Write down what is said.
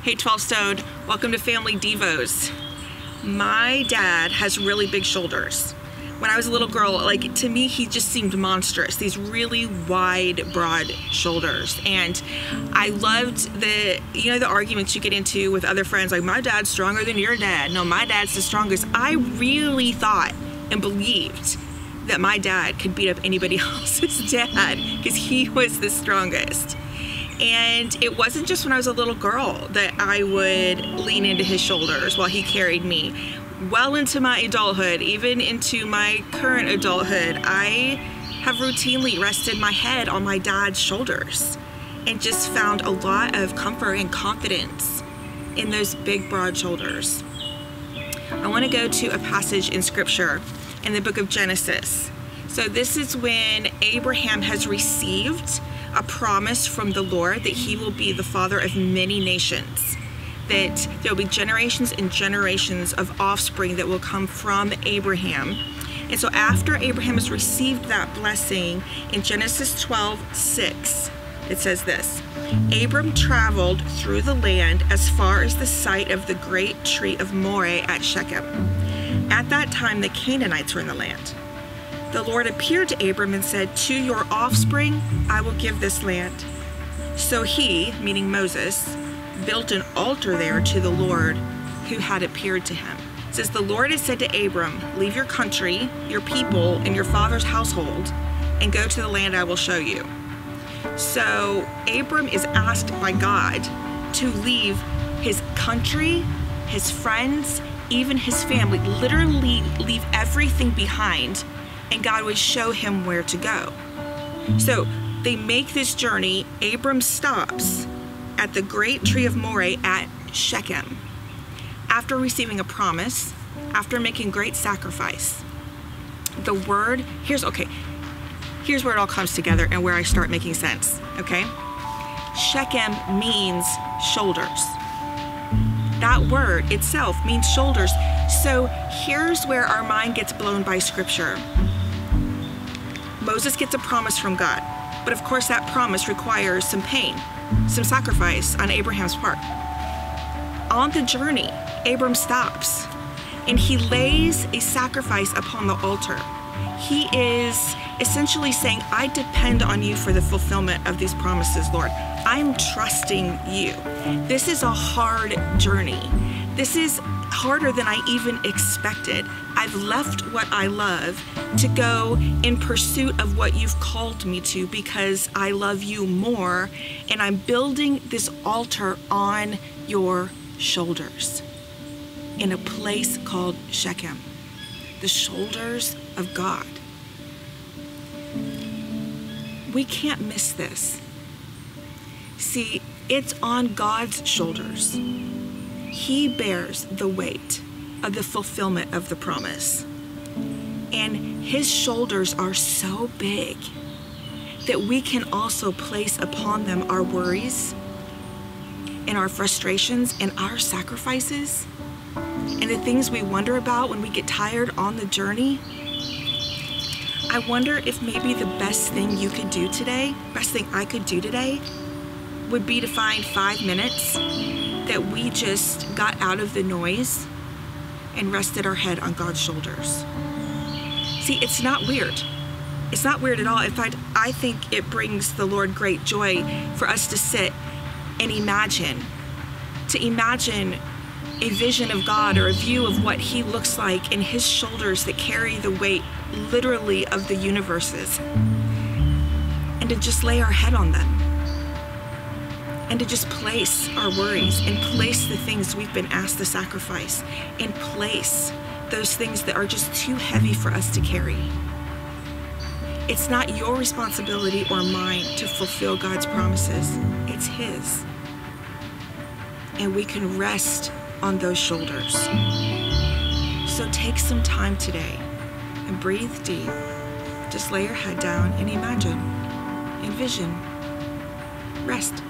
Hey 12 Stone, welcome to Family Devos. My dad has really big shoulders. When I was a little girl, like to me, he just seemed monstrous. These really wide, broad shoulders. And I loved the arguments you get into with other friends, like my dad's stronger than your dad. No, my dad's the strongest. I really thought and believed that my dad could beat up anybody else's dad because he was the strongest. And it wasn't just when I was a little girl that I would lean into his shoulders while he carried me. Well into my adulthood, even into my current adulthood, I have routinely rested my head on my dad's shoulders and just found a lot of comfort and confidence in those big, broad shoulders. I want to go to a passage in Scripture in the book of Genesis. So this is when Abraham has received a promise from the Lord that he will be the father of many nations, that there will be generations and generations of offspring that will come from Abraham. And so after Abraham has received that blessing, in Genesis 12:6, it says this: Abram traveled through the land as far as the site of the great tree of Moreh at Shechem. At that time, the Canaanites were in the land. The Lord appeared to Abram and said, "To your offspring I will give this land." So he, meaning Moses, built an altar there to the Lord who had appeared to him. It says, "The Lord has said to Abram, leave your country, your people, and your father's household, and go to the land I will show you." So Abram is asked by God to leave his country, his friends, even his family, literally leave everything behind, and God would show him where to go. So they make this journey. Abram stops at the great tree of Moreh at Shechem after receiving a promise, after making great sacrifice. The word, here's where it all comes together and where I start making sense, okay? Shechem means shoulders. That word itself means shoulders. So here's where our mind gets blown by Scripture. Moses gets a promise from God, but of course that promise requires some pain, some sacrifice on Abraham's part. On the journey, Abram stops and he lays a sacrifice upon the altar. He is essentially saying, I depend on you for the fulfillment of these promises, Lord. I'm trusting you. This is a hard journey. This is harder than I even expected. I've left what I love to go in pursuit of what you've called me to because I love you more, and I'm building this altar on your shoulders in a place called Shechem, the shoulders of God. We can't miss this. See, it's on God's shoulders. He bears the weight of the fulfillment of the promise. And his shoulders are so big that we can also place upon them our worries and our frustrations and our sacrifices and the things we wonder about when we get tired on the journey. I wonder if maybe the best thing you could do today, best thing I could do today, would be to find 5 minutes that we just got out of the noise and rested our head on God's shoulders. See, it's not weird. It's not weird at all. In fact, I think it brings the Lord great joy for us to sit and imagine a vision of God or a view of what he looks like in his shoulders that carry the weight literally of the universes, and to just lay our head on them and to just place our worries and place the things we've been asked to sacrifice and place those things that are just too heavy for us to carry. It's not your responsibility or mine to fulfill God's promises. It's his. And we can rest on those shoulders. So take some time today and breathe deep. Just lay your head down and imagine, envision, rest.